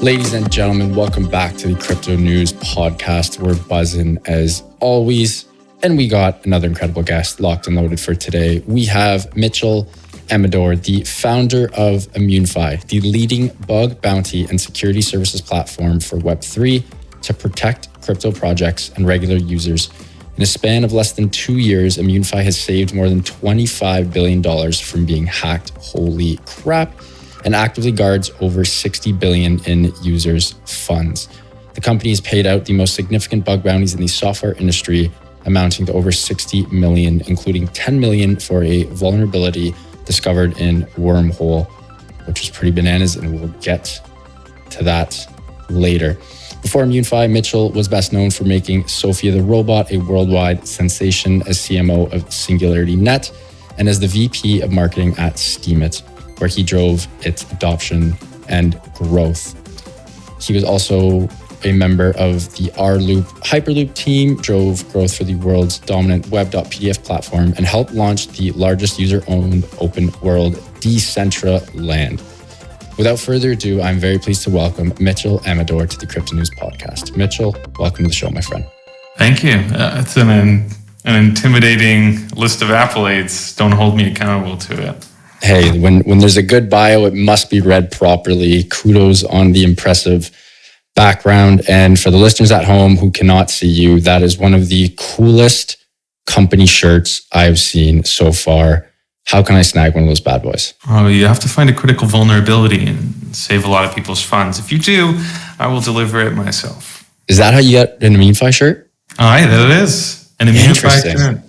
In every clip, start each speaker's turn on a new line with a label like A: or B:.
A: Ladies and gentlemen, welcome back to the CryptoNews podcast. We're buzzing as always, and we got another incredible guest locked and loaded for today. We have Mitchell Amador, the founder of Immunefi, the leading bug bounty and security services platform for Web3 to protect crypto projects and regular users. In a span of less than 2 years, Immunefi has saved more than $25 billion from being hacked. Holy crap. And actively guards over $60 billion in users' funds. The company has paid out the most significant bug bounties in the software industry, amounting to over 60 million, including 10 million for a vulnerability discovered in Wormhole, which is pretty bananas, and we'll get to that later. Before Immunefi, Mitchell was best known for making Sophia the Robot a worldwide sensation as CMO of SingularityNET and as the VP of marketing at Steemit, where he drove its adoption and growth. He was also a member of the rLoop Hyperloop team, drove growth for the world's dominant web.pdf platform, and helped launch the largest user-owned open world Decentraland. Without further ado, I'm very pleased to welcome Mitchell Amador to the CryptoNews podcast. Mitchell, welcome to the show, my friend.
B: Thank you. It's an intimidating list of accolades. Don't hold me accountable to it.
A: Hey, when there's a good bio, it must be read properly. Kudos on the impressive background. And for the listeners at home who cannot see you, that is one of the coolest company shirts I've seen so far. How can I snag one of those bad boys?
B: Oh, you have to find a critical vulnerability and save a lot of people's funds. If you do, I will deliver it myself.
A: Is that how you get an Immunefi shirt?
B: Aye, that it is. An Immunefi shirt.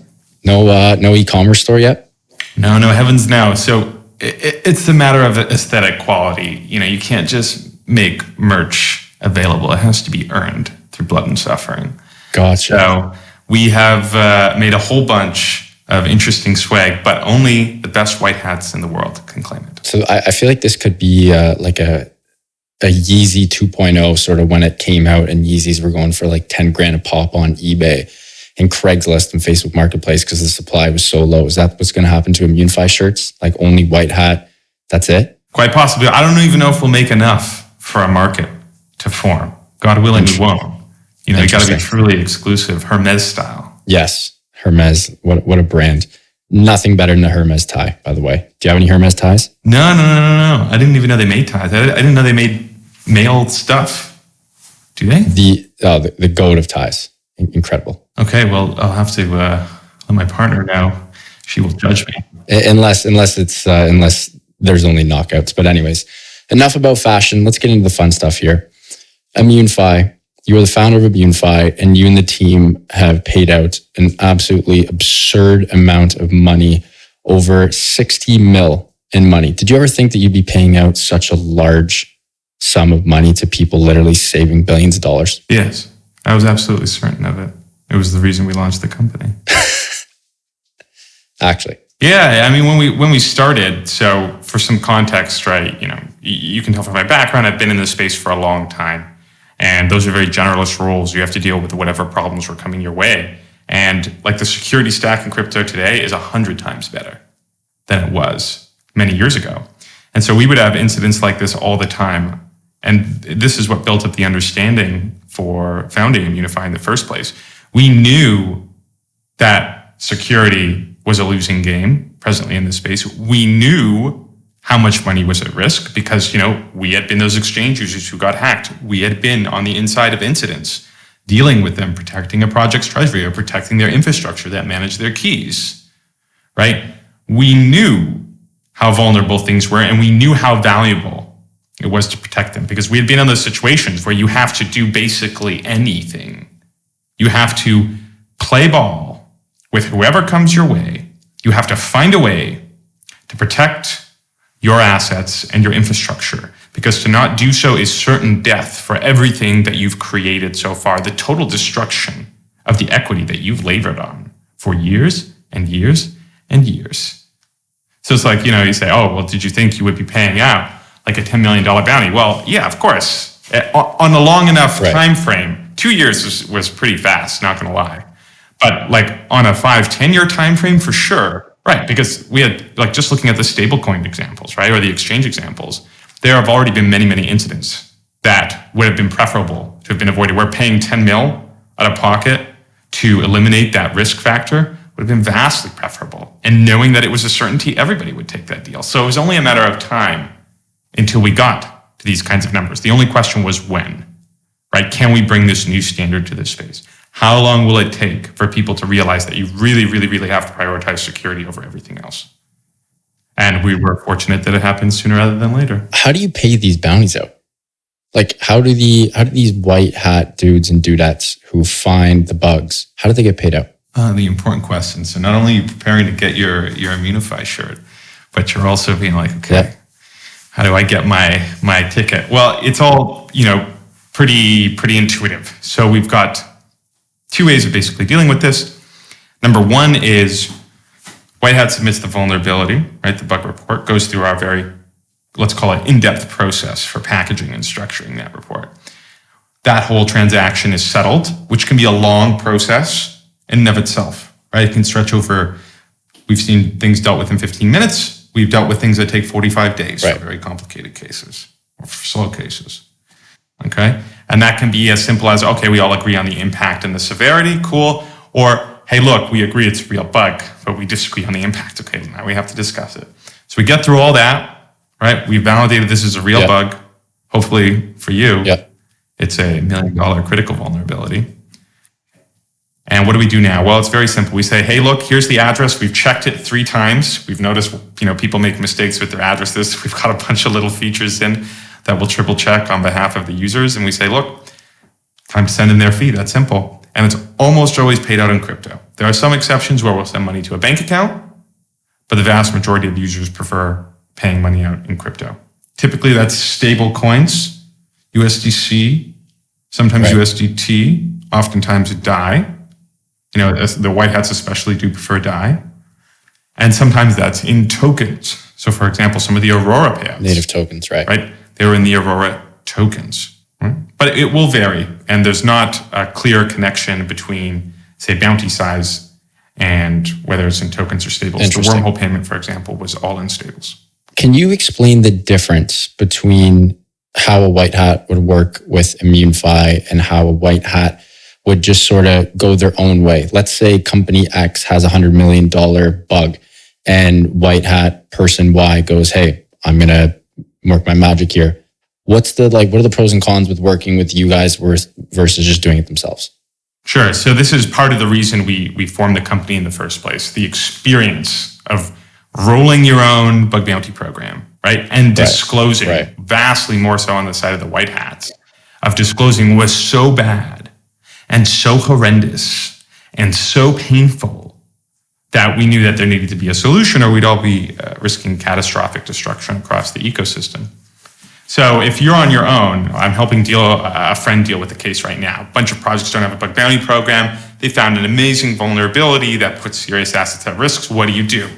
A: No e-commerce store yet?
B: No, heavens no. So it's a matter of aesthetic quality. You know, you can't just make merch available. It has to be earned through blood and suffering.
A: Gotcha.
B: So we have made a whole bunch of interesting swag, but only the best white hats in the world can claim it.
A: So I feel like this could be like a Yeezy 2.0 sort of when it came out, and Yeezys were going for like 10 grand a pop on eBay and Craigslist and Facebook Marketplace because the supply was so low. Is that what's going to happen to Immunefi shirts? Like only white hat, that's it?
B: Quite possibly. I don't even know if we'll make enough for a market to form. God willing, we won't. You know, you got to be truly exclusive, Hermes style.
A: Yes, Hermes. What a brand. Nothing better than the Hermes tie, by the way. Do you have any Hermes ties?
B: No. I didn't even know they made ties. I didn't know they made male stuff. Do they?
A: The goat of ties. Incredible.
B: Okay, well, I'll have to let my partner know. She will judge me.
A: Unless there's only knockouts. But anyways, enough about fashion. Let's get into the fun stuff here. Immunefi, you are the founder of Immunefi, and you and the team have paid out an absolutely absurd amount of money, over 60 mil in money. Did you ever think that you'd be paying out such a large sum of money to people literally saving billions of dollars?
B: Yes, I was absolutely certain of it. It was the reason we launched the company.
A: Actually.
B: Yeah, I mean, when we started, so for some context, right, you know, you can tell from my background, I've been in this space for a long time. And those are very generalist roles. You have to deal with whatever problems were coming your way. And like the security stack in crypto today is 100 times better than it was many years ago. And so we would have incidents like this all the time. And this is what built up the understanding for founding Immunefi in the first place. We knew that security was a losing game presently in this space. We knew how much money was at risk because, you know, we had been those exchange users who got hacked. We had been on the inside of incidents, dealing with them, protecting a project's treasury or protecting their infrastructure that managed their keys, right? We knew how vulnerable things were, and we knew how valuable it was to protect them because we had been in those situations where you have to do basically anything. You have to play ball with whoever comes your way. You have to find a way to protect your assets and your infrastructure, because to not do so is certain death for everything that you've created so far, the total destruction of the equity that you've labored on for years and years and years. So it's like, you know, you say, oh, well, did you think you would be paying out like a $10 million bounty? Well, yeah, of course. On a long enough time frame, 2 years was pretty fast, not going to lie. But like on a 5-10 year time frame, for sure. Right, because we had, like, just looking at the stablecoin examples, right, or the exchange examples, there have already been many, many incidents that would have been preferable to have been avoided. We're paying 10 mil out of pocket to eliminate that risk factor would have been vastly preferable. And knowing that it was a certainty, everybody would take that deal. So it was only a matter of time until we got to these kinds of numbers. The only question was when, right? Can we bring this new standard to this space? How long will it take for people to realize that you really, really, really have to prioritize security over everything else? And we were fortunate that it happened sooner rather than later.
A: How do you pay these bounties out? Like, how do these white hat dudes and dudettes who find the bugs, how do they get paid out?
B: The important question. So not only are you preparing to get your Immunefi shirt, but you're also being like, okay, how do I get my ticket? Well, it's all, pretty intuitive. So we've got two ways of basically dealing with this. Number one is White Hat submits the vulnerability, right? The bug report goes through our very, let's call it in-depth process for packaging and structuring that report. That whole transaction is settled, which can be a long process in and of itself, right? It can stretch over, we've seen things dealt with in 15 minutes. We've dealt with things that take 45 days for very complicated cases or for slow cases, okay? And that can be as simple as, okay, we all agree on the impact and the severity, cool. Or, hey, look, we agree it's a real bug, but we disagree on the impact. Okay, now we have to discuss it. So we get through all that, right? We validated this is a real bug. Hopefully for you, it's a $1 million critical vulnerability. And what do we do now? Well, it's very simple. We say, hey, look, here's the address. We've checked it 3 times. We've noticed, people make mistakes with their addresses. We've got a bunch of little features in that will triple check on behalf of the users. And we say, look, time to send in their fee. That's simple. And it's almost always paid out in crypto. There are some exceptions where we'll send money to a bank account, but the vast majority of users prefer paying money out in crypto. Typically, that's stable coins, USDC, sometimes USDT, oftentimes DAI. The white hats especially do prefer DAI. And sometimes that's in tokens. So for example, some of the Aurora payouts.
A: Native tokens, right?
B: They're in the Aurora tokens. But it will vary, and there's not a clear connection between, say, bounty size and whether it's in tokens or stables. The wormhole payment, for example, was all in stables.
A: Can you explain the difference between how a white hat would work with Immunefi and how a white hat would just sort of go their own way? Let's say company X has a $100 million bug and white hat person Y goes, hey, I'm going to work my magic here. What are the pros and cons with working with you guys versus just doing it themselves?
B: Sure. So this is part of the reason we formed the company in the first place. The experience of rolling your own bug bounty program, right? And disclosing, vastly more so on the side of the white hats, of disclosing was so bad and so horrendous and so painful that we knew that there needed to be a solution or we'd all be risking catastrophic destruction across the ecosystem. So if you're on your own, I'm helping a friend deal with the case right now. A bunch of projects don't have a bug bounty program. They found an amazing vulnerability that puts serious assets at risk. So what do?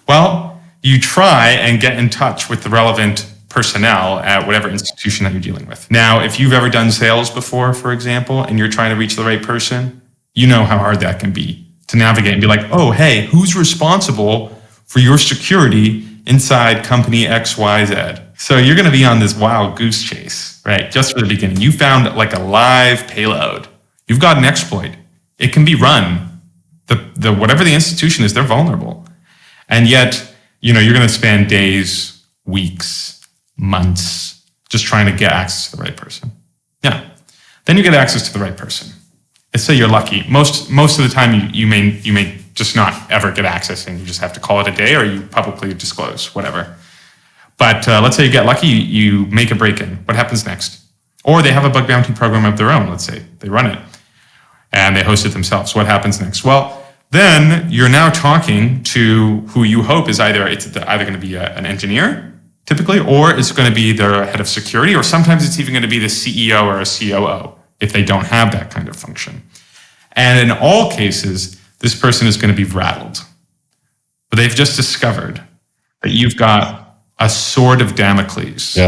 B: Well, you try and get in touch with the relevant personnel at whatever institution that you're dealing with. Now, if you've ever done sales before, for example, and you're trying to reach the right person, you know how hard that can be to navigate and be like, oh, hey, who's responsible for your security inside company XYZ? So you're going to be on this wild goose chase, right? Just for the beginning. You found like a live payload. You've got an exploit. It can be run. The whatever the institution is, they're vulnerable. And yet, you're going to spend days, weeks, months just trying to get access to the right person. Yeah. Then you get access to the right person. Let's say you're lucky. Most of the time you may just not ever get access and you just have to call it a day or you publicly disclose, whatever. But let's say you get lucky, you make a break-in. What happens next? Or they have a bug bounty program of their own, let's say. They run it and they host it themselves. What happens next? Well, then you're now talking to who you hope is either going to be an engineer, typically, or it's going to be their head of security, or sometimes it's even going to be the CEO or a COO if they don't have that kind of function. And in all cases, this person is going to be rattled. But they've just discovered that you've got a sword of Damocles,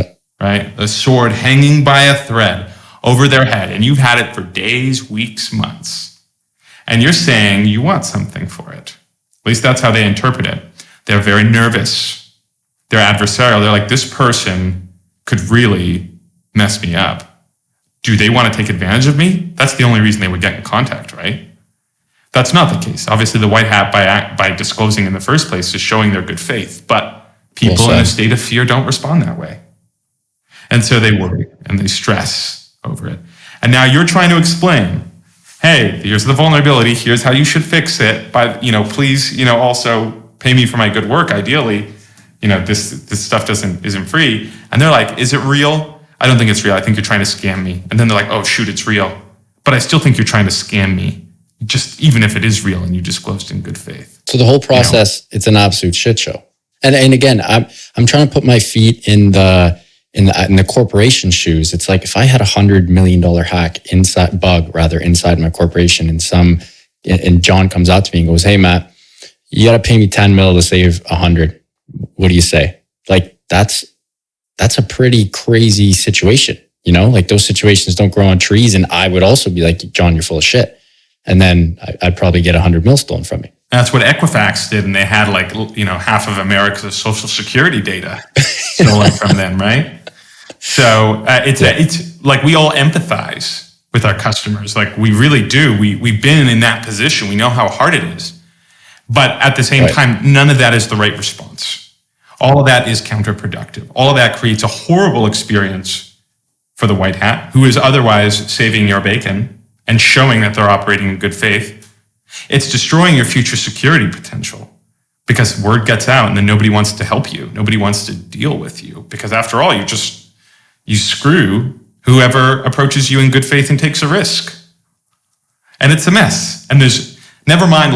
B: right? A sword hanging by a thread over their head, and you've had it for days, weeks, months. And you're saying you want something for it. At least that's how they interpret it. They're very nervous. They're adversarial. They're like, this person could really mess me up, do they want to take advantage of me? That's the only reason they would get in contact, right? That's not the case. Obviously, the white hat, by disclosing in the first place, is showing their good faith. But people in a state of fear don't respond that way. And so they worry and they stress over it. And now you're trying to explain, hey, here's the vulnerability. Here's how you should fix it. But, please, also pay me for my good work. Ideally, this stuff isn't free. And they're like, is it real? I don't think it's real. I think you're trying to scam me. And then they're like, oh, shoot, it's real. But I still think you're trying to scam me. Just even if it is real and you disclosed in good faith.
A: So the whole process, it's an absolute shit show. And again, I'm trying to put my feet in the corporation shoes. It's like if I had $100 million bug inside my corporation, and John comes out to me and goes, "Hey Matt, you got to pay me 10 mil to save 100. What do you say?" Like that's a pretty crazy situation. Like those situations don't grow on trees. And I would also be like, "John, you're full of shit." And then I'd probably get 100 mil stolen from me.
B: That's what Equifax did, and they had half of America's social security data stolen from them, right? So it's like we all empathize with our customers, like we really do. We've been in that position. We know how hard it is, but at the same time, none of that is the right response. All of that is counterproductive. All of that creates a horrible experience for the white hat, who is otherwise saving your bacon and showing that they're operating in good faith. It's destroying your future security potential because word gets out and then nobody wants to help you. Nobody wants to deal with you because after all, you screw whoever approaches you in good faith and takes a risk. And it's a mess. And never mind,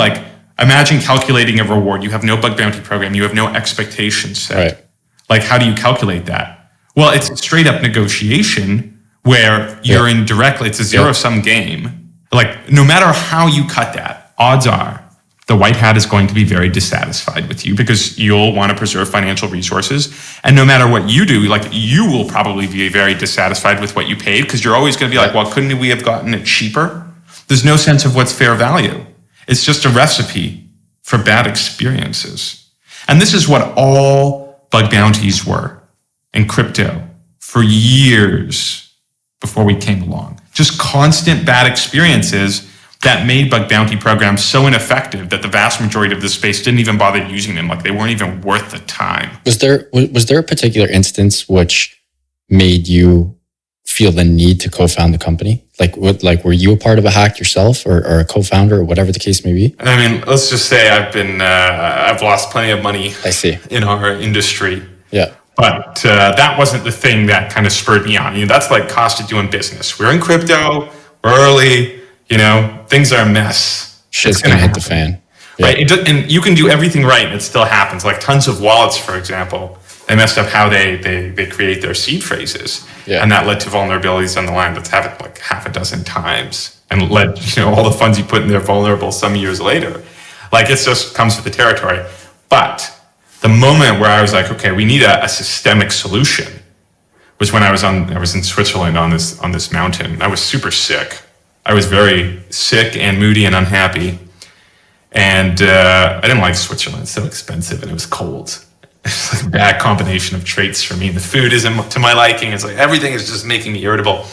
B: imagine calculating a reward. You have no bug bounty program. You have no expectations set.
A: Right.
B: Like, how do you calculate that? Well, it's straight up negotiation where you're in directly, it's a zero-sum game. Like, no matter how you cut that, odds are the white hat is going to be very dissatisfied with you because you'll want to preserve financial resources. And no matter what you do, you will probably be very dissatisfied with what you paid because you're always going to be like, well, couldn't we have gotten it cheaper? There's no sense of what's fair value. It's just a recipe for bad experiences. And this is what all bug bounties were in crypto for years before we came along. Just constant bad experiences that made bug bounty programs so ineffective that the vast majority of the space didn't even bother using them. They weren't even worth the time. Was there a particular instance which made you feel the need to co-found the company? Were you a part of a hack yourself or a co-founder or whatever the case may be? I mean, let's just say I've lost plenty of money.
A: I see.
B: In our industry.
A: Yeah.
B: But that wasn't the thing that kind of spurred me on. That's like cost of doing business. We're in crypto, we're early, things are a mess.
A: Shit's gonna hit the fan.
B: Yeah. Right, and you can do everything right and it still happens. Like tons of wallets, for example, they messed up how they create their seed phrases. Yeah. And that led to vulnerabilities on the line that's happened half a dozen times and led, all the funds you put in there vulnerable some years later. It just comes with the territory. But the moment where I was like, okay, we need a systemic solution was when I was in Switzerland on this mountain. I was super sick. I was very sick and moody and unhappy. And I didn't like Switzerland. It's so expensive and it was cold. It's a bad combination of traits for me. The food isn't to my liking. It's everything is just making me irritable.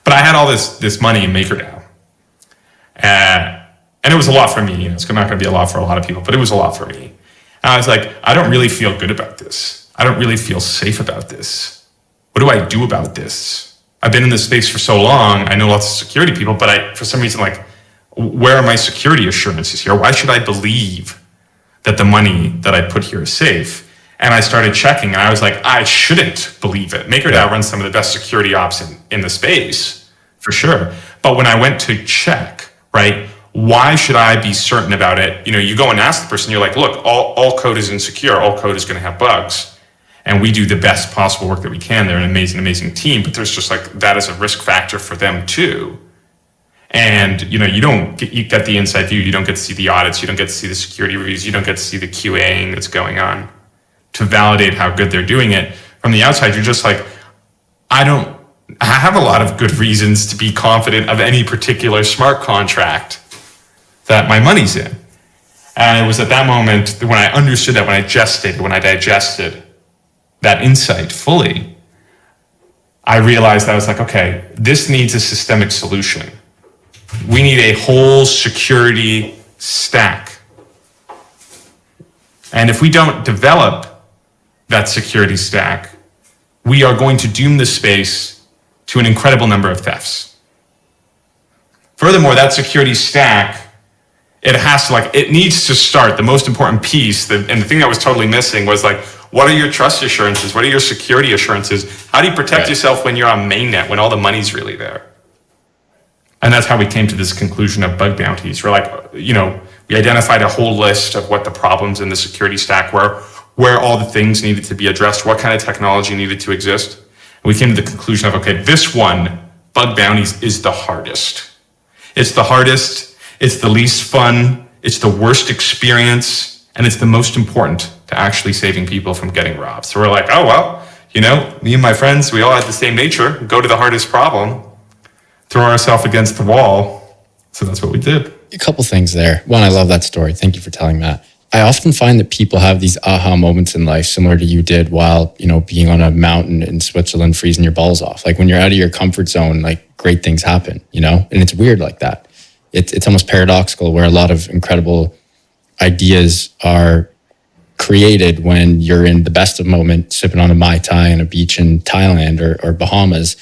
B: But I had all this money in MakerDAO. And it was a lot for me. It's not going to be a lot for a lot of people, but it was a lot for me. And I was like, I don't really feel good about this. I don't really feel safe about this. What do I do about this? I've been in this space for so long. I know lots of security people, but for some reason, where are my security assurances here? Why should I believe that the money that I put here is safe? And I started checking and I was like, I shouldn't believe it. MakerDAO runs some of the best security ops in the space, for sure. But when I went to check, right, why should I be certain about it? You go and ask the person, you're like, look, all code is insecure. All code is going to have bugs. And we do the best possible work that we can. They're an amazing, amazing team, but there's just that is a risk factor for them too. And, you get the inside view. You don't get to see the audits. You don't get to see the security reviews. You don't get to see the QAing that's going on to validate how good they're doing it. From the outside, you're just like, I have a lot of good reasons to be confident of any particular smart contract that my money's in. And it was at that moment when I understood that, when I digested that insight fully, I realized I was like, okay, this needs a systemic solution. We need a whole security stack. And if we don't develop that security stack, we are going to doom the space to an incredible number of thefts. Furthermore, that security stack, it needs to start. The most important piece, and the thing that was totally missing was like, what are your trust assurances? What are your security assurances? How do you protect yourself when you're on mainnet, when all the money's really there? And that's how we came to this conclusion of bug bounties. We're like, we identified a whole list of what the problems in the security stack were, where all the things needed to be addressed, what kind of technology needed to exist. And we came to the conclusion of, okay, this one, bug bounties, is the hardest. It's the hardest, it's the least fun, it's the worst experience, and it's the most important to actually saving people from getting robbed. So we're like, oh, well, me and my friends, we all had the same nature, go to the hardest problem, throw ourselves against the wall. So that's what we did.
A: A couple things there. One, I love that story. Thank you for telling that. I often find that people have these aha moments in life, similar to you did while, being on a mountain in Switzerland, freezing your balls off. Like when you're out of your comfort zone, like great things happen, and it's weird like that. It's almost paradoxical where a lot of incredible ideas are created when you're in the best of moment, sipping on a Mai Tai on a beach in Thailand or Bahamas.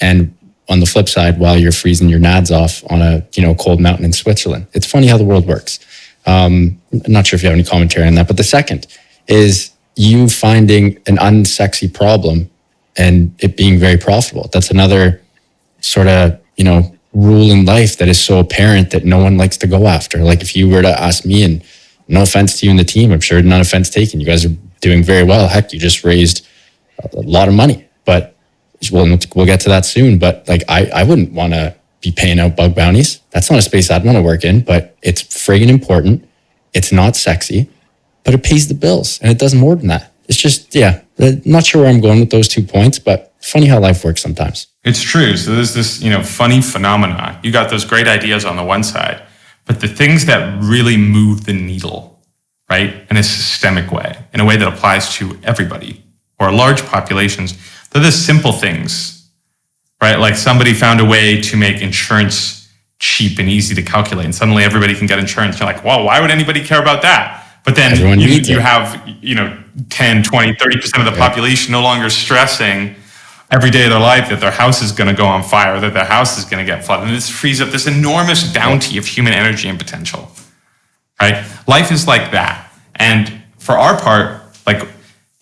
A: And on the flip side, while you're freezing your nads off on a cold mountain in Switzerland. It's funny how the world works. I'm not sure if you have any commentary on that, but the second is you finding an unsexy problem and it being very profitable. That's another sort of, rule in life that is so apparent that no one likes to go after. Like if you were to ask me, and no offense to you and the team, I'm sure none offense taken. You guys are doing very well. Heck, you just raised a lot of money, but we'll get to that soon. But like, I wouldn't want to be paying out bug bounties. That's not a space I'd want to work in, but it's friggin' important. It's not sexy, but it pays the bills and it does more than that. It's just, not sure where I'm going with those 2 points, but funny how life works sometimes.
B: It's true. So there's this, funny phenomenon. You got those great ideas on the one side, but the things that really move the needle, right, in a systemic way, in a way that applies to everybody or large populations, they're the simple things, right? Like somebody found a way to make insurance cheap and easy to calculate, and suddenly everybody can get insurance. You're like, well, why would anybody care about that? But then you have, 10, 20, 30% of the population no longer stressing every day of their life that their house is going to go on fire, that their house is going to get flooded. And this frees up this enormous bounty of human energy and potential, right? Life is like that. And for our part, like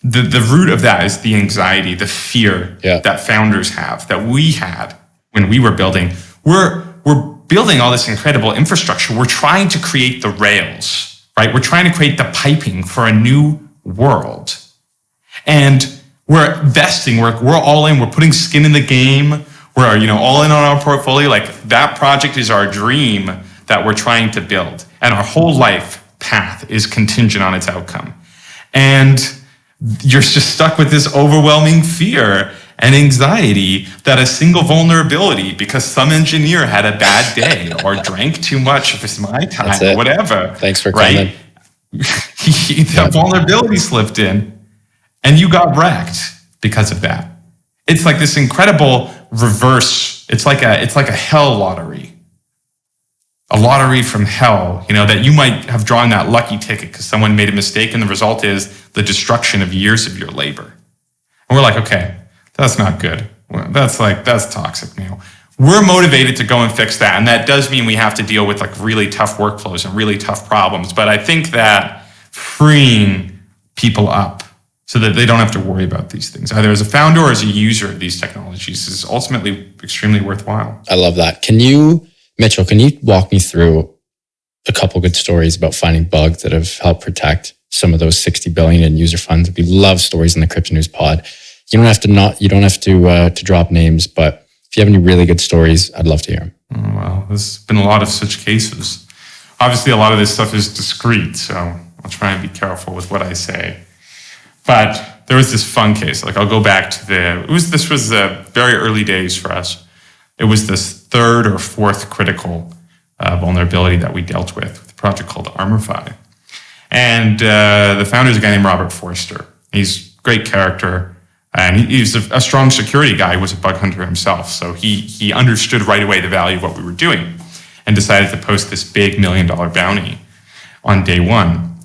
B: the root of that is the anxiety, the fear that founders have, that we had when we were building. We're building all this incredible infrastructure. We're trying to create the rails, right? We're trying to create the piping for a new world. And we're investing, we're all in, we're putting skin in the game, we're all in on our portfolio. Like that project is our dream that we're trying to build. And our whole life path is contingent on its outcome. And you're just stuck with this overwhelming fear and anxiety that a single vulnerability, because some engineer had a bad day or drank too much of his Mai Tai or whatever.
A: Thanks for coming.
B: The vulnerability slipped in and you got wrecked because of that. It's like this incredible reverse. It's like a hell lottery. A lottery from hell, that you might have drawn that lucky ticket because someone made a mistake and the result is the destruction of years of your labor. And we're like, okay, that's not good. That's toxic now. We're motivated to go and fix that. And that does mean we have to deal with like really tough workflows and really tough problems. But I think that freeing people up so that they don't have to worry about these things, either as a founder or as a user of these technologies, is ultimately extremely worthwhile.
A: I love that. Mitchell, can you walk me through a couple good stories about finding bugs that have helped protect some of those 60 billion in user funds? We love stories in the CryptoNews pod. You don't have to drop names, but if you have any really good stories, I'd love to hear them.
B: Oh, well, there's been a lot of such cases. Obviously, a lot of this stuff is discreet, so I'll try and be careful with what I say. But there was this fun case. Like I'll go back to this was the very early days for us. It was this third or fourth critical vulnerability that we dealt with a project called Armorify. And the founder is a guy named Robert Forster. He's a great character. And he's a strong security guy, was a bug hunter himself. So he understood right away the value of what we were doing and decided to post this big $1 million bounty on day one.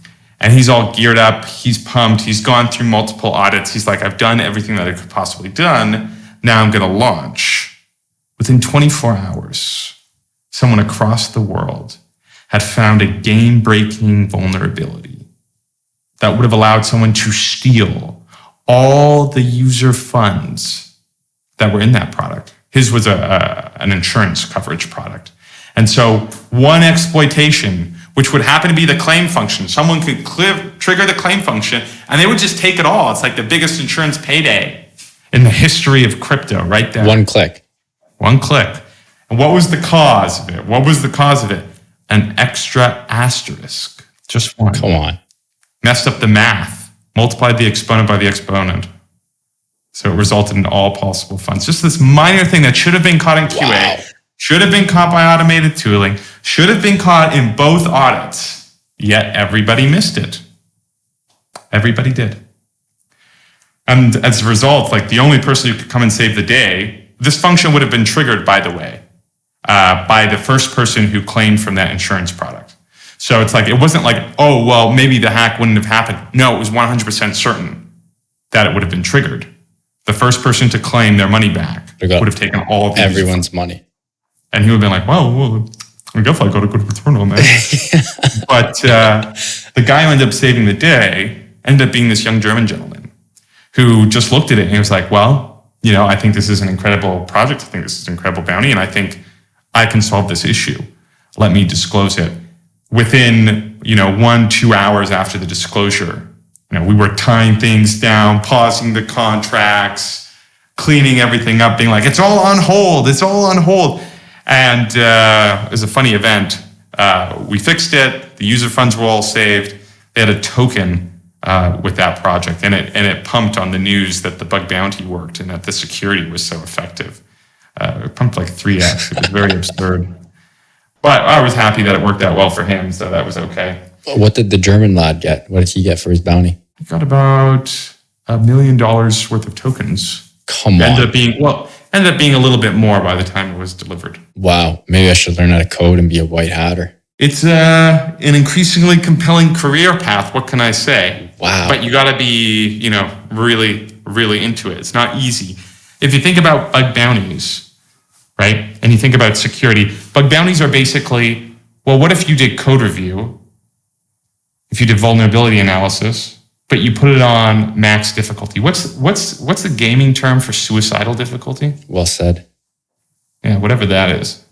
B: And he's all geared up. He's pumped. He's gone through multiple audits. He's like, I've done everything that I could possibly done. Now I'm going to launch. Within 24 hours, someone across the world had found a game-breaking vulnerability that would have allowed someone to steal all the user funds that were in that product. His was an insurance coverage product. And so one exploitation, which would happen to be the claim function, someone could trigger the claim function and they would just take it all. It's like the biggest insurance payday in the history of crypto right there.
A: One click.
B: One click. And what was the cause of it? What was the cause of it? An extra asterisk. Just one.
A: Come on.
B: Messed up the math. Multiplied the exponent by the exponent. So it resulted in all possible funds. Just this minor thing that should have been caught in QA,
A: Wow.
B: should have been caught by automated tooling, should have been caught in both audits, yet everybody missed it. Everybody did. And as a result, like the only person who could come and save the day, this function would have been triggered, by the way, by the first person who claimed from that insurance product. So it's like, it wasn't like, oh, well, maybe the hack wouldn't have happened. No, it was 100% certain that it would have been triggered. The first person to claim their money back would have taken all of
A: everyone's money.
B: And he would have been like, well, I guess I got a good return on that. But the guy who ended up saving the day ended up being this young German gentleman who just looked at it and he was like, well, I think this is an incredible project. I think this is an incredible bounty. And I think I can solve this issue. Let me disclose it. Within, 1-2 hours after the disclosure, we were tying things down, pausing the contracts, cleaning everything up, being like, it's all on hold. It's all on hold. And it was a funny event. We fixed it. The user funds were all saved. They had a token with that project, and it pumped on the news that the bug bounty worked and that the security was so effective. It pumped like 3x. It was very absurd. But I was happy that it worked out well for him, so that was okay.
A: What did the German lad get? What did he get for his bounty?
B: He got about $1 million worth of tokens.
A: Come on.
B: Ended up being a little bit more by the time it was delivered.
A: Wow. Maybe I should learn how to code and be a white hatter.
B: It's an increasingly compelling career path. What can I say?
A: Wow.
B: But you got to be, really, really into it. It's not easy. If you think about bug bounties, right? And you think about security, bug bounties are basically, well, what if you did code review, if you did vulnerability analysis, but you put it on max difficulty? What's the gaming term for suicidal difficulty?
A: Well said.
B: Yeah, whatever that is.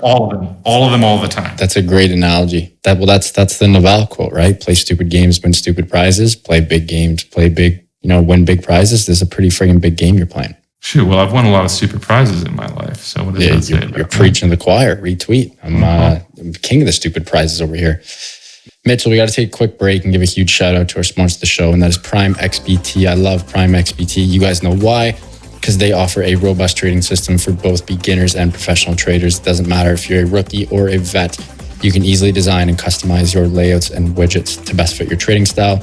B: All of them all the time.
A: That's a great analogy. That's the Naval quote, right? Play stupid games, win stupid prizes. Play big games, play big, win big prizes. There's a pretty friggin' big game you're playing.
B: Shoot, well, I've won a lot of stupid prizes in my life. So what does that say?
A: You're preaching to the choir. Retweet. I'm king of the stupid prizes over here. Mitchell, we got to take a quick break and give a huge shout out to our sponsor of the show, and that is Prime XBT. I love Prime XBT. You guys know why? Because they offer a robust trading system for both beginners and professional traders. It doesn't matter if you're a rookie or a vet. You can easily design and customize your layouts and widgets to best fit your trading style.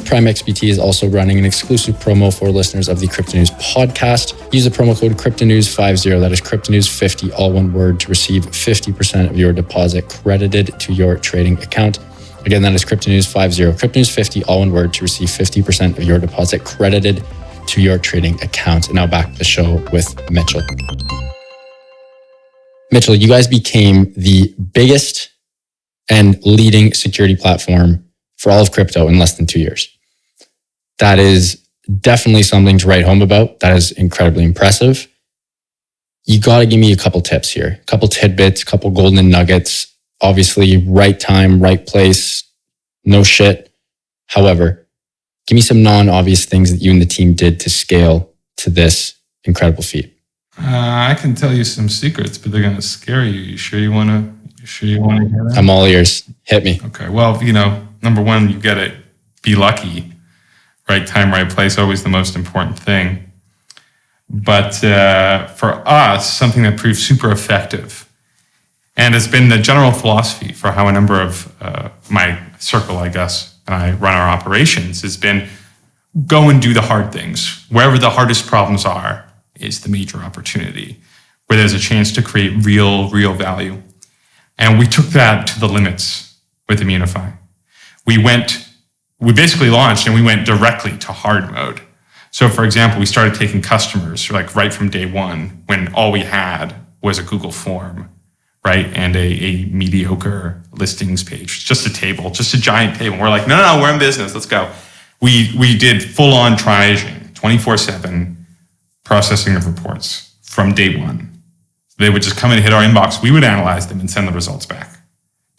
A: Prime XBT is also running an exclusive promo for listeners of the CryptoNews podcast. Use the promo code CryptoNews50, that is CryptoNews50, all one word, to receive 50% of your deposit credited to your trading account. Again, that is CryptoNews50, CryptoNews50, all one word, to receive 50% of your deposit credited to your trading account. And now back to the show with Mitchell. Mitchell, you guys became the biggest and leading security platform for all of crypto in less than 2 years. That is definitely something to write home about. That is incredibly impressive. You got to give me a couple tips here, a couple tidbits, a couple golden nuggets. Obviously, right time, right place, no shit. However, give me some non-obvious things that you and the team did to scale to this incredible feat.
B: I can tell you some secrets, but they're going to scare you. You sure you want to hear that?
A: I'm all ears. Hit me.
B: Okay. Well, number one, you got to be lucky. Right time, right place, always the most important thing. But for us, something that proved super effective and has been the general philosophy for how a number of my circle, I guess, and I run our operations has been, go and do the hard things. Wherever the hardest problems are is the major opportunity, where there's a chance to create real value. And we took that to the limits with Immunefi. We basically launched and we went directly to hard mode. So for example, we started taking customers like right from day one, when all we had was a Google form, right? And a mediocre listings page, just a table, just a giant table. We're like, no, we're in business, let's go. We did full on triaging, 24/7 processing of reports from day one. They would just come and hit our inbox. We would analyze them and send the results back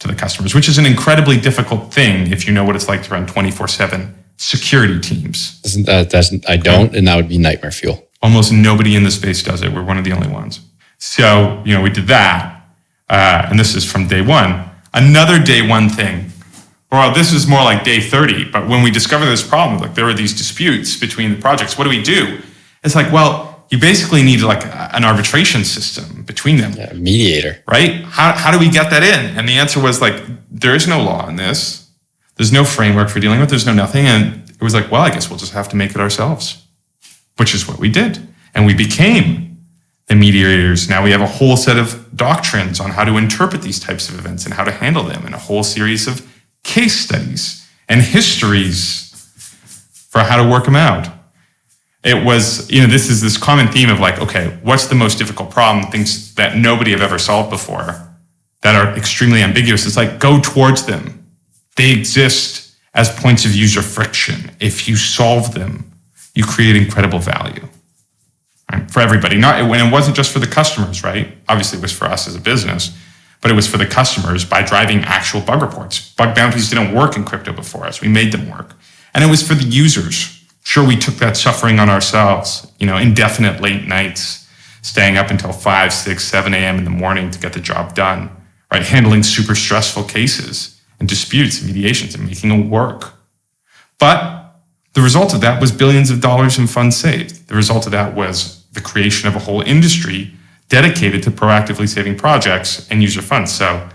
B: to the customers, which is an incredibly difficult thing if you know what it's like to run 24/7 security teams.
A: I don't, and that would be nightmare fuel.
B: Almost nobody in the space does it. We're one of the only ones. So, we did that. And this is from day one. Another day one thing, well, this is more like day 30, but when we discovered this problem, like there were these disputes between the projects, what do? It's like, well, you basically need like an arbitration system between them.
A: Yeah, a mediator.
B: Right? How do we get that in? And the answer was like, there is no law in this. There's no framework for dealing with, there's no nothing. And it was like, well, I guess we'll just have to make it ourselves, which is what we did. And we became the mediators. Now we have a whole set of doctrines on how to interpret these types of events and how to handle them, and a whole series of case studies and histories for how to work them out. It was, this is this common theme of like, okay, what's the most difficult problem? Things that nobody have ever solved before that are extremely ambiguous. It's like, go towards them. They exist as points of user friction. If you solve them, you create incredible value, right? For everybody. When it wasn't just for the customers, right? Obviously it was for us as a business, but it was for the customers by driving actual bug reports. Bug bounties didn't work in crypto before us. We made them work. And it was for the users. Sure, we took that suffering on ourselves, indefinite late nights, staying up until 5, 6, 7 a.m. in the morning to get the job done, right? Handling super stressful cases and disputes and mediations and making it work. But the result of that was billions of dollars in funds saved. The result of that was the creation of a whole industry dedicated to proactively saving projects and user funds. So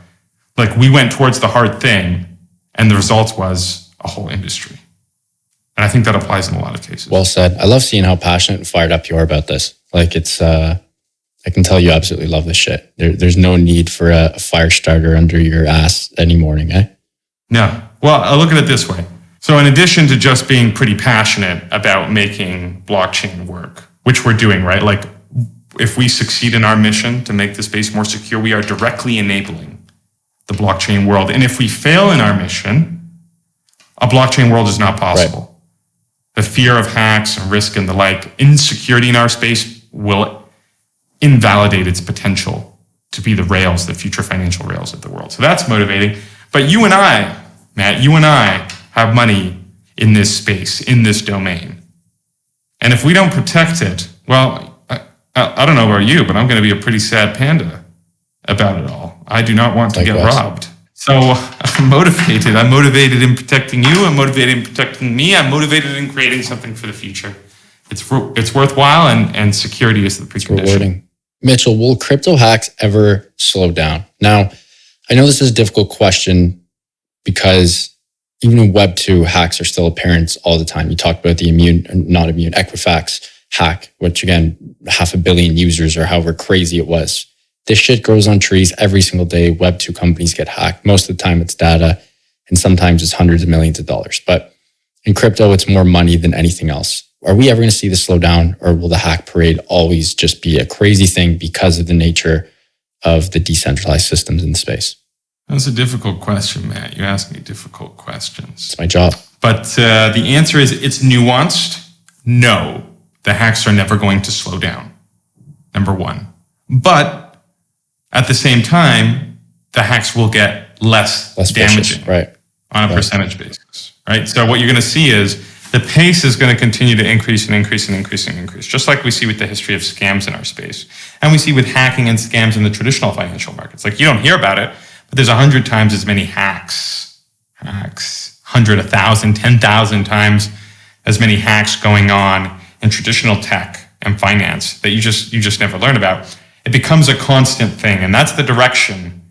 B: like we went towards the hard thing and the result was a whole industry. And I think that applies in a lot of cases.
A: Well said. I love seeing how passionate and fired up you are about this. Like I can tell you absolutely love this shit. There's no need for a fire starter under your ass any morning, eh?
B: No. Well, I'll look at it this way. So in addition to just being pretty passionate about making blockchain work, which we're doing, right? Like if we succeed in our mission to make the space more secure, we are directly enabling the blockchain world. And if we fail in our mission, a blockchain world is not possible. Right. The fear of hacks and risk and the like, insecurity in our space will invalidate its potential to be the rails, the future financial rails of the world. So that's motivating. But you and I, Matt, have money in this space, in this domain. And if we don't protect it, well, I don't know about you, but I'm going to be a pretty sad panda about it all. I do not want to get robbed. So I'm motivated. I'm motivated in protecting you. I'm motivated in protecting me. I'm motivated in creating something for the future. It's worthwhile, and security is the precondition.
A: It's rewarding. Mitchell, will crypto hacks ever slow down? Now, I know this is a difficult question because even in Web2, hacks are still apparent all the time. You talked about the Equifax hack, which again, 500 million users or however crazy it was. This shit grows on trees every single day. Web2 companies get hacked. Most of the time it's data, and sometimes it's hundreds of millions of dollars. But in crypto, it's more money than anything else. Are we ever going to see this slow down, or will the hack parade always just be a crazy thing because of the nature of the decentralized systems in the space?
B: That's a difficult question, Matt. You ask me difficult questions.
A: It's my job.
B: But the answer is it's nuanced. No, the hacks are never going to slow down, number one. But at the same time, the hacks will get less damaging,
A: vicious, right?
B: On a percentage basis, right? So what you're going to see is the pace is going to continue to increase and increase and increase and increase, just like we see with the history of scams in our space. And we see with hacking and scams in the traditional financial markets. Like you don't hear about it, but there's 100 times as many hacks, 100, 1,000, 10,000 times as many hacks going on in traditional tech and finance that you just never learn about. It becomes a constant thing, and that's the direction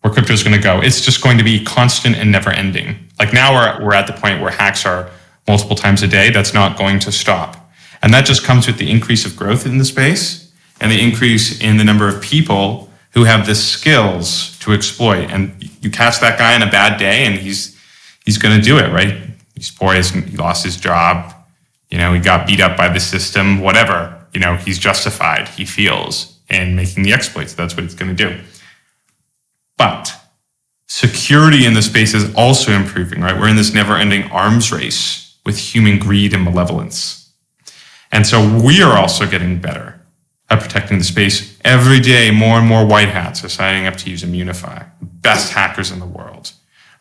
B: where crypto is going to go. It's just going to be constant and never ending. Like now we're at the point where hacks are multiple times a day, that's not going to stop. And that just comes with the increase of growth in the space and the increase in the number of people who have the skills to exploit. And you catch that guy on a bad day and he's going to do it, right? He's poor, he lost his job, he got beat up by the system, whatever, he's justified, he feels, in making the exploits. That's what it's going to do. But security in the space is also improving, right? We're in this never-ending arms race with human greed and malevolence. And so we are also getting better at protecting the space. Every day, more and more white hats are signing up to use Immunefi. The best hackers in the world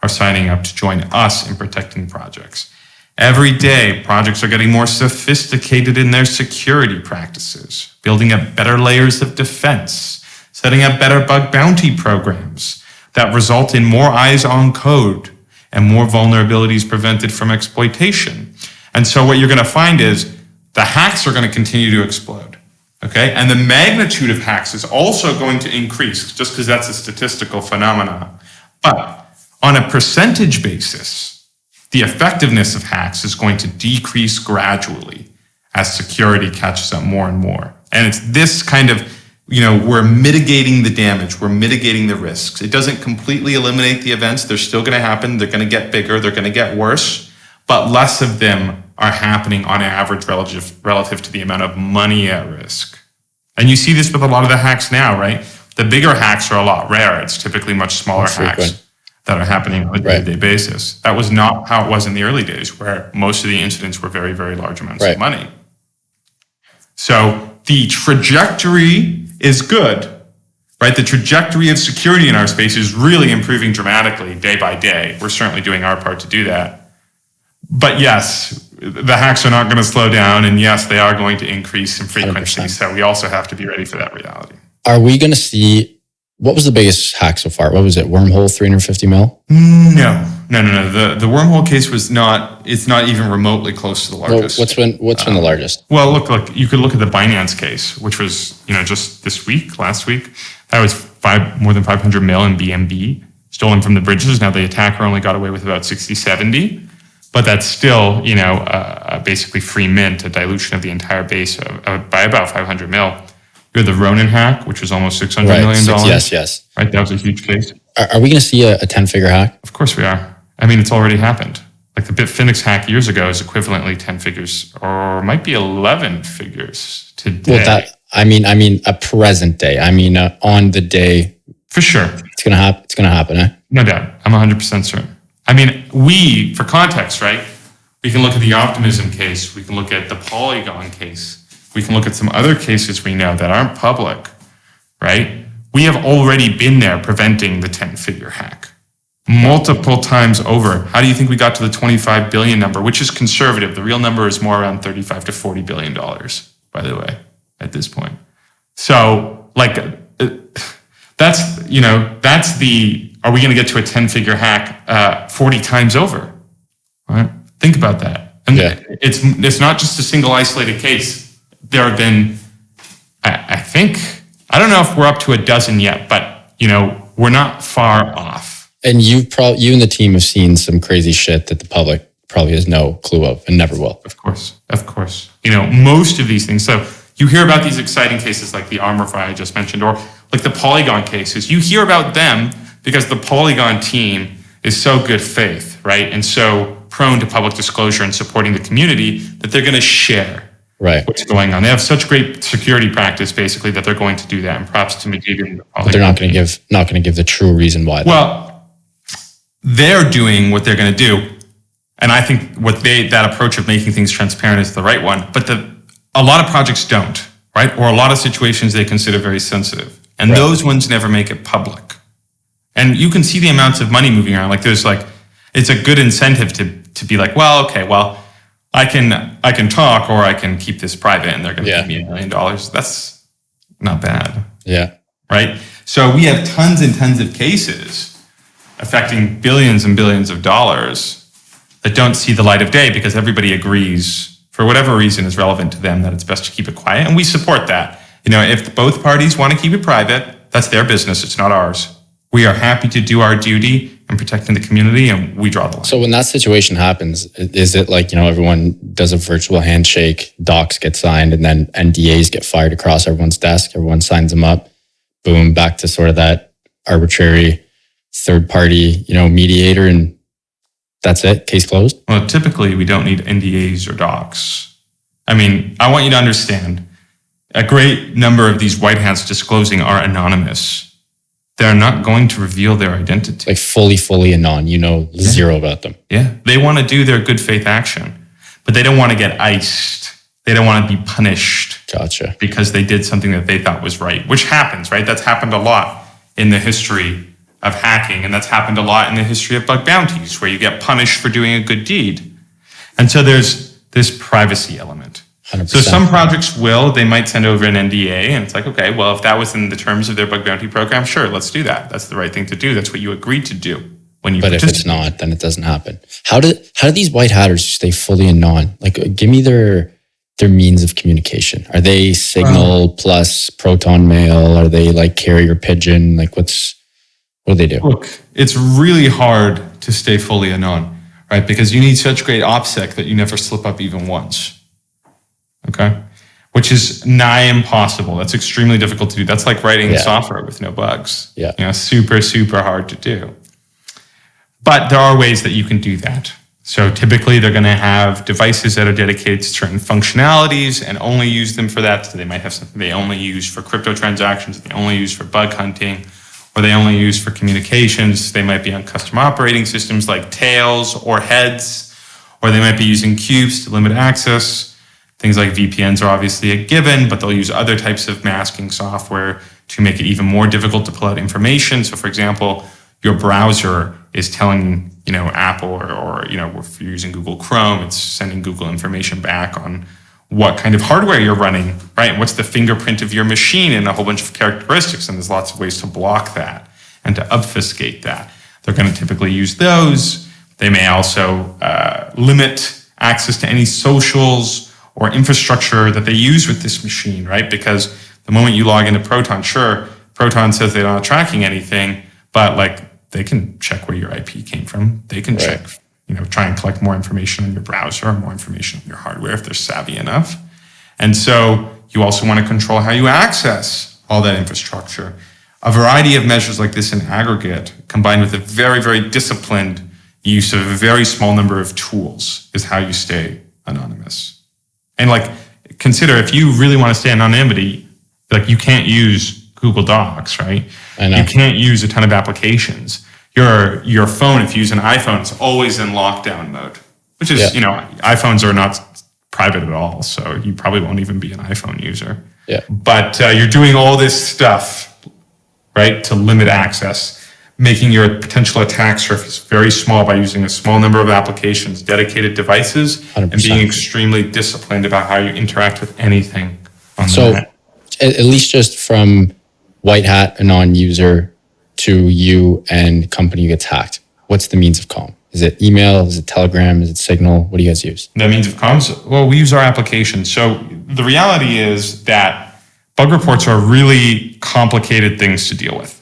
B: are signing up to join us in protecting projects. Every day, projects are getting more sophisticated in their security practices, building up better layers of defense, setting up better bug bounty programs that result in more eyes on code and more vulnerabilities prevented from exploitation. And so what you're going to find is the hacks are going to continue to explode, okay? And the magnitude of hacks is also going to increase just because that's a statistical phenomenon. But on a percentage basis, the effectiveness of hacks is going to decrease gradually as security catches up more and more. And it's this kind of, we're mitigating the damage, we're mitigating the risks. It doesn't completely eliminate the events. They're still going to happen. They're going to get bigger. They're going to get worse, but less of them are happening on average relative to the amount of money at risk. And you see this with a lot of the hacks now, right? The bigger hacks are a lot rarer. It's typically much smaller hacks that are happening on a day-to-day basis. That was not how it was in the early days, where most of the incidents were very, very large amounts of money. So the trajectory is good, right? The trajectory of security in our space is really improving dramatically day by day. We're certainly doing our part to do that. But yes, the hacks are not going to slow down. And yes, they are going to increase in frequency. 100%. So we also have to be ready for that reality.
A: Are we going to see, what was the biggest hack so far? What was it? Wormhole, 350 mil?
B: No. The wormhole case it's not even remotely close to the largest.
A: Well, what's been the largest?
B: Well, look, you could look at the Binance case, which was, just last week. That was more than 500 mil in BNB stolen from the bridges. Now the attacker only got away with about 60, 70, but that's still, basically free mint, a dilution of the entire base by about 500 mil. You had the Ronin hack, which was almost $600 million.
A: Yes.
B: Right, that was a huge case.
A: Are we going to see a 10-figure hack?
B: Of course we are. I mean, it's already happened. Like the Bitfinex hack years ago is equivalently 10 figures, or might be 11 figures today.
A: Well, a present day. On the day.
B: For sure.
A: It's going to happen. It's going to happen, eh?
B: No doubt. I'm 100% certain. For context, right? We can look at the Optimism case. We can look at the Polygon case. We can look at some other cases we know that aren't public, right? We have already been there preventing the 10-figure hack multiple times over. How do you think we got to the 25 billion number, which is conservative? The real number is more around 35 to $40 billion, by the way, at this point. So that's are we going to get to a 10-figure hack 40 times over? Right? Think about that. And it's not just a single isolated case. There have been, I don't know if we're up to a dozen yet, but we're not far off.
A: And you and the team have seen some crazy shit that the public probably has no clue of and never will.
B: Of course. Most of these things. So you hear about these exciting cases like the Armorify I just mentioned, or like the Polygon cases. You hear about them because the Polygon team is so good faith, right? And so prone to public disclosure and supporting the community that they're going to share what's going on. They have such great security practice, basically, that they're going to do that. And props to Majid.
A: But they're not going to give the true reason why.
B: Well, they're doing what they're going to do, and I think that approach of making things transparent is the right one. But a lot of projects don't, right? Or a lot of situations they consider very sensitive, and those ones never make it public. And you can see the amounts of money moving around. It's a good incentive to be like, well, okay, well, I can talk, or I can keep this private, and they're going to give me $1 million. That's not bad.
A: Yeah.
B: Right. So we have tons and tons of cases affecting billions and billions of dollars that don't see the light of day because everybody agrees, for whatever reason is relevant to them, that it's best to keep it quiet. And we support that. If both parties want to keep it private, that's their business. It's not ours. We are happy to do our duty and protecting the community, and we draw the line.
A: So when that situation happens, is it like, everyone does a virtual handshake, docs get signed, and then NDAs get fired across everyone's desk, everyone signs them up, boom, back to sort of that arbitrary third party, mediator, and that's it, case closed?
B: Well, typically we don't need NDAs or docs. I mean, I want you to understand, a great number of these white hats disclosing are anonymous. They're not going to reveal their identity.
A: Like fully anon, zero about them.
B: Yeah. They want to do their good faith action, but they don't want to get iced. They don't want to be punished.
A: Gotcha.
B: Because they did something that they thought was right, which happens, right? That's happened a lot in the history of hacking, and that's happened a lot in the history of bug bounties, where you get punished for doing a good deed. And so there's this privacy element.
A: 100%.
B: So some projects they might send over an NDA, and it's like, okay, well, if that was in the terms of their bug bounty program, sure, let's do that. That's the right thing to do. That's what you agreed to do when you. But
A: if it's not, then it doesn't happen. How do these white hatters stay fully anon? Like, give me their means of communication. Are they Signal plus Proton Mail? Are they like carrier pigeon? Like, what do they do?
B: Look, it's really hard to stay fully anon, right? Because you need such great OPSEC that you never slip up even once. Okay, which is nigh impossible. That's extremely difficult to do. That's like writing software with no bugs.
A: Yeah,
B: super hard to do. But there are ways that you can do that. So typically they're going to have devices that are dedicated to certain functionalities and only use them for that. So they might have something they only use for crypto transactions, they only use for bug hunting, or they only use for communications. They might be on custom operating systems like Tails or Heads, or they might be using Cubes to limit access. Things like VPNs are obviously a given, but they'll use other types of masking software to make it even more difficult to pull out information. So for example, your browser is telling, Apple or if you're using Google Chrome, it's sending Google information back on what kind of hardware you're running, right? What's the fingerprint of your machine and a whole bunch of characteristics. And there's lots of ways to block that and to obfuscate that. They're going to typically use those. They may also limit access to any socials or infrastructure that they use with this machine, right? Because the moment you log into Proton, sure, Proton says they're not tracking anything, but they can check where your IP came from. They can check, try and collect more information on your browser or more information on your hardware if they're savvy enough. And so you also want to control how you access all that infrastructure. A variety of measures like this in aggregate, combined with a very, very disciplined use of a very small number of tools, is how you stay anonymous. And consider, if you really want to stay anonymity, you can't use Google Docs, right?
A: I know.
B: You can't use a ton of applications. Your phone, if you use an iPhone, it's always in lockdown mode, which is, iPhones are not private at all. So you probably won't even be an iPhone user.
A: Yeah.
B: But you're doing all this stuff, right, to limit access, making your potential attack surface very small by using a small number of applications, dedicated devices,
A: 100%.
B: And being extremely disciplined about how you interact with anything on the net.
A: At least just from white hat anon user to you and company gets hacked, what's the means of comm? Is it email? Is it Telegram? Is it Signal? What do you guys use?
B: The means of comms? Well, we use our application. So the reality is that bug reports are really complicated things to deal with.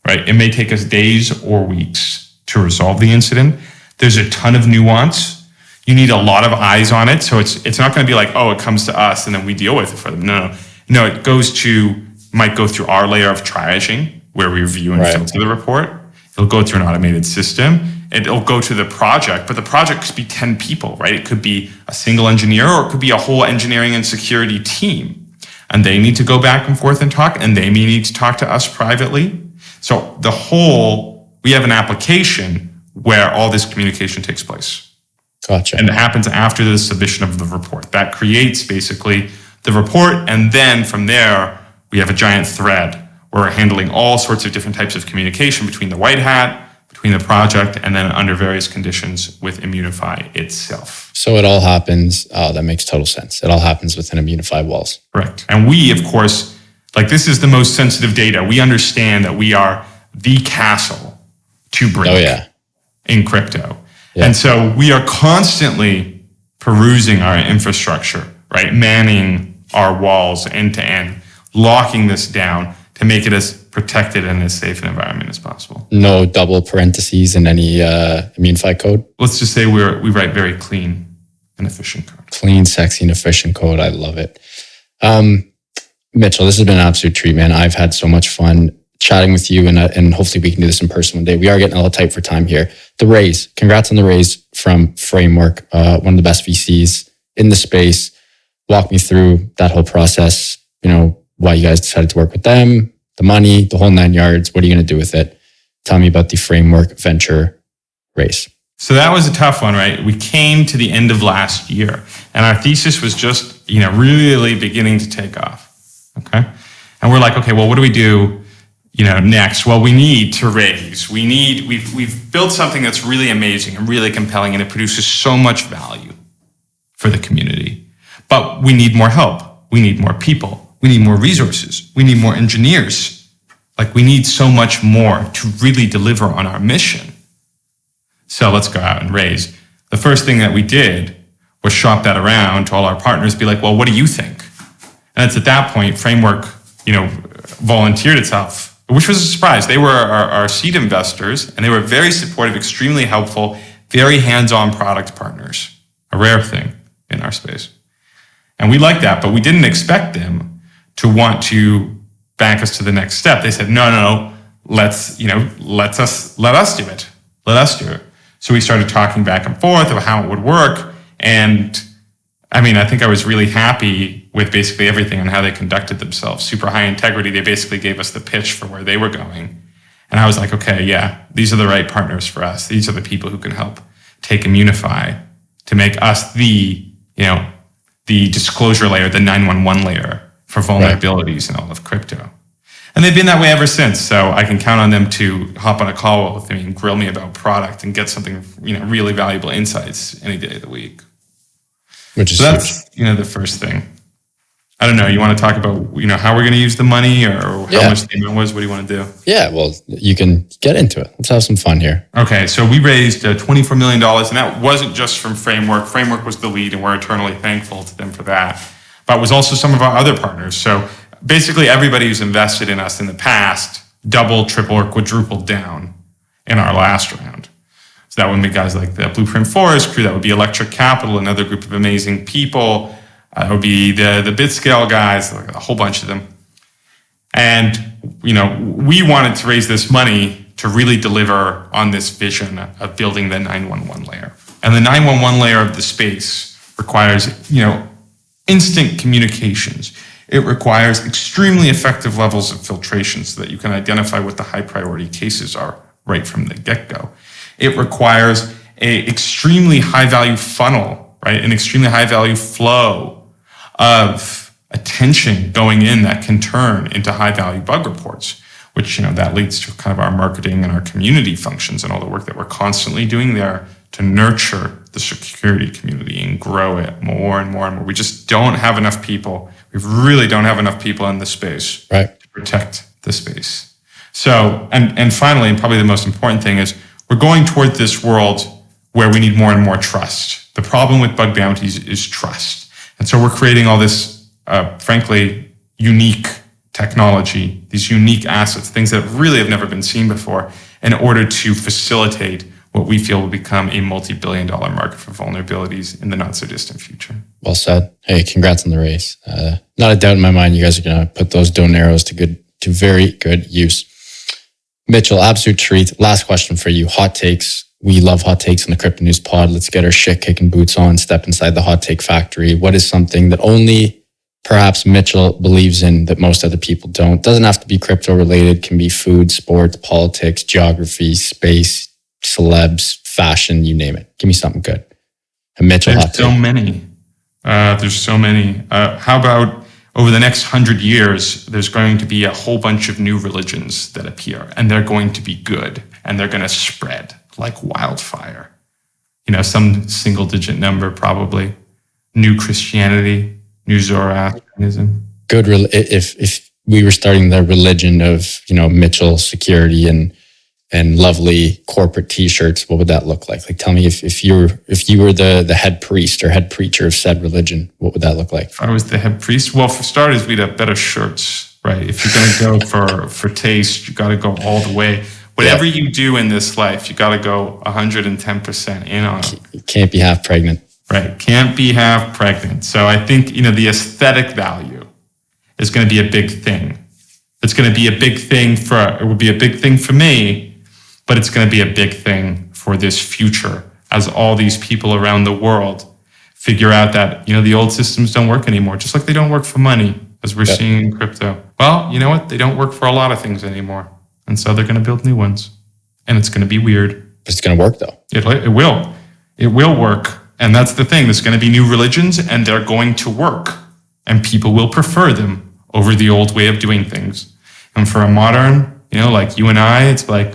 B: Right? It may take us days or weeks to resolve the incident. There's a ton of nuance. You need a lot of eyes on it. So it's not going to be like, oh, it comes to us and then we deal with it for them. No, it might go through our layer of triaging where we review and filter the report. It'll go through an automated system. It'll go to the project, but the project could be 10 people, right? It could be a single engineer, or it could be a whole engineering and security team. And they need to go back and forth and talk, and they may need to talk to us privately. So we have an application where all this communication takes place.
A: Gotcha.
B: And it happens after the submission of the report. That creates basically the report. And then from there, we have a giant thread where we're handling all sorts of different types of communication between the white hat, between the project, and then under various conditions with Immunefi itself.
A: So it all happens. Oh, that makes total sense. It all happens within Immunefi walls.
B: Correct. And we, of course, this is the most sensitive data. We understand that we are the castle to break in crypto. Yeah. And so we are constantly perusing our infrastructure, right? Manning our walls end to end, locking this down to make it as protected in as safe an environment as possible.
A: No double parentheses in any Immunefi code?
B: Let's just say we write very clean and efficient code.
A: Clean, sexy, and efficient code. I love it. Mitchell, this has been an absolute treat, man. I've had so much fun chatting with you, and hopefully we can do this in person one day. We are getting a little tight for time here. The raise, congrats on the raise from Framework, one of the best VCs in the space. Walk me through that whole process, why you guys decided to work with them, the money, the whole 9 yards. What are you going to do with it? Tell me about the Framework venture raise.
B: So that was a tough one, right? We came to the end of last year and our thesis was just, really beginning to take off. Okay. And we're like, okay, well, what do we do, next? Well, we need to raise. We've built something that's really amazing and really compelling, and it produces so much value for the community. But we need more help. We need more people. We need more resources. We need more engineers. We need so much more to really deliver on our mission. So let's go out and raise. The first thing that we did was shop that around to all our partners, be like, well, what do you think? And it's at that point, Framework, volunteered itself, which was a surprise. They were our seed investors, and they were very supportive, extremely helpful, very hands-on product partners, a rare thing in our space. And we liked that, but we didn't expect them to want to back us to the next step. They said, no, let us do it. Let us do it. So we started talking back and forth about how it would work. And I think I was really happy with basically everything and how they conducted themselves. Super high integrity. They basically gave us the pitch for where they were going. And I was like, okay, yeah, these are the right partners for us. These are the people who can help take Immunefi to make us the disclosure layer, the 911 layer for vulnerabilities in all of crypto. And they've been that way ever since. So I can count on them to hop on a call with me and grill me about product and get something, really valuable insights any day of the week.
A: Which is
B: that's, the first thing. I don't know. You want to talk about, how we're going to use the money or how much the amount was? What do you want to do?
A: Yeah, well, you can get into it. Let's have some fun here.
B: Okay. So we raised $24 million, and that wasn't just from Framework. Framework was the lead, and we're eternally thankful to them for that. But it was also some of our other partners. So basically everybody who's invested in us in the past doubled, triple, or quadrupled down in our last round. So that would be guys like the Blueprint Forest crew. That would be Electric Capital, another group of amazing people. That would be the BitScale guys, a whole bunch of them. And, we wanted to raise this money to really deliver on this vision of building the 911 layer. And the 911 layer of the space requires, instant communications. It requires extremely effective levels of filtration so that you can identify what the high priority cases are right from the get-go. It requires an extremely high value funnel, right? An extremely high value flow of attention going in that can turn into high value bug reports, which, that leads to kind of our marketing and our community functions and all the work that we're constantly doing there to nurture the security community and grow it more and more and more. We just don't have enough people. We really don't have enough people in the space to protect the space. So, and finally, and probably the most important thing is we're going toward this world where we need more and more trust. The problem with bug bounties is trust. And so we're creating all this, frankly, unique technology, these unique assets, things that really have never been seen before, in order to facilitate what we feel will become a multi-billion-dollar market for vulnerabilities in the not-so-distant future.
A: Well said. Hey, congrats on the raise. Not a doubt in my mind you guys are going to put those donaros to very good use. Mitchell, absolute treat. Last question for you. Hot takes. We love hot takes on the CryptoNews pod. Let's get our shit-kicking boots on, step inside the hot take factory. What is something that only perhaps Mitchell believes in that most other people don't? Doesn't have to be crypto-related. Can be food, sports, politics, geography, space, celebs, fashion, you name it. Give me something good. A Mitchell hot take.
B: There's so many. How about over the next 100 years, there's going to be a whole bunch of new religions that appear, and they're going to be good, and they're going to spread like wildfire. Some single-digit number probably. New Christianity, new Zoroastrianism.
A: Good. If we were starting the religion of Mitchell security and lovely corporate T-shirts, what would that look like? Tell me if you were the head priest or head preacher of said religion, what would that look like?
B: If I was the head priest, well, for starters, we'd have better shirts, right? If you're going to go for taste, you got to go all the way. Whatever you do in this life, you got to go 110% in on it.
A: You can't be half pregnant.
B: Right. Can't be half pregnant. So I think, the aesthetic value is going to be a big thing. It's going to be a big thing it will be a big thing for me, but it's going to be a big thing for this future as all these people around the world figure out that, the old systems don't work anymore, just like they don't work for money, as we're seeing in crypto. Well, you know what? They don't work for a lot of things anymore. And so they're going to build new ones. And it's going to be weird.
A: But it's going to work though.
B: It will. It will work. And that's the thing. There's going to be new religions and they're going to work. And people will prefer them over the old way of doing things. And for a modern, like you and I, it's like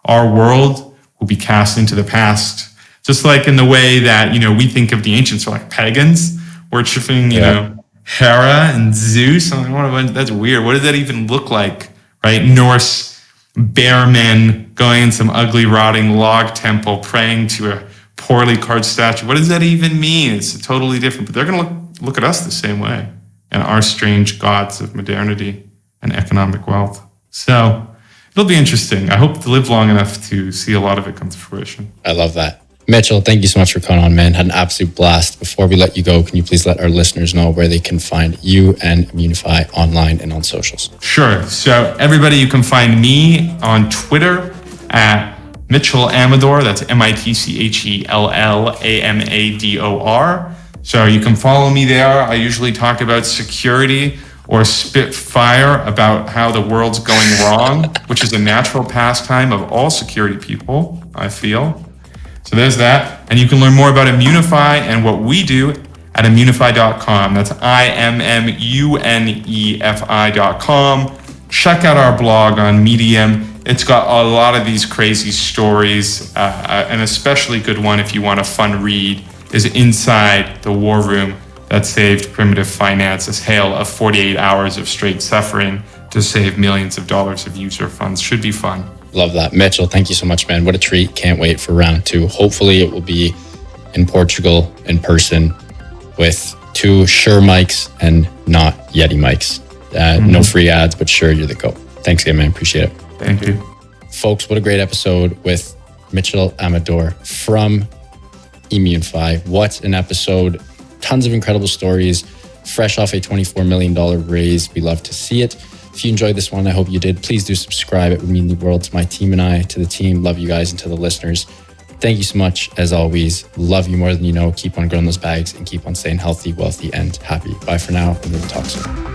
B: our world will be cast into the past. Just like in the way that, we think of the ancients are like pagans, worshiping, Hera and Zeus. I'm like, that's weird. What does that even look like? Right? Norse bear men going in some ugly, rotting log temple, praying to a poorly carved statue. What does that even mean? It's totally different. But they're going to look at us the same way and our strange gods of modernity and economic wealth. So it'll be interesting. I hope to live long enough to see a lot of it come to fruition.
A: I love that. Mitchell, thank you so much for coming on, man. Had an absolute blast. Before we let you go, can you please let our listeners know where they can find you and Immunefi online and on socials?
B: Sure. So everybody, you can find me on Twitter at Mitchell Amador. That's MITCHELLAMADOR. So you can follow me there. I usually talk about security or spit fire about how the world's going wrong, which is a natural pastime of all security people, I feel. So there's that. And you can learn more about Immunefi and what we do at immunefi.com. That's IMMUNEFI.com. Check out our blog on Medium. It's got a lot of these crazy stories. An especially good one, if you want a fun read, is Inside the War Room that saved primitive finance, a tale of 48 hours of straight suffering to save millions of dollars of user funds. Should be fun.
A: Love that. Mitchell, thank you so much, man. What a treat. Can't wait for round 2. Hopefully it will be in Portugal in person with 2 Shure mics and not Yeti mics. No free ads, but Shure, you're the GOAT. Thanks again, man. Appreciate it.
B: Thank you.
A: Folks, what a great episode with Mitchell Amador from Immunefi. What an episode. Tons of incredible stories. Fresh off a $24 million raise. We love to see it. If you enjoyed this one, I hope you did. Please do subscribe. It would mean the world to my team and I, to the team. Love you guys and to the listeners. Thank you so much. As always, love you more than you know. Keep on growing those bags and keep on staying healthy, wealthy, and happy. Bye for now, and we'll talk soon.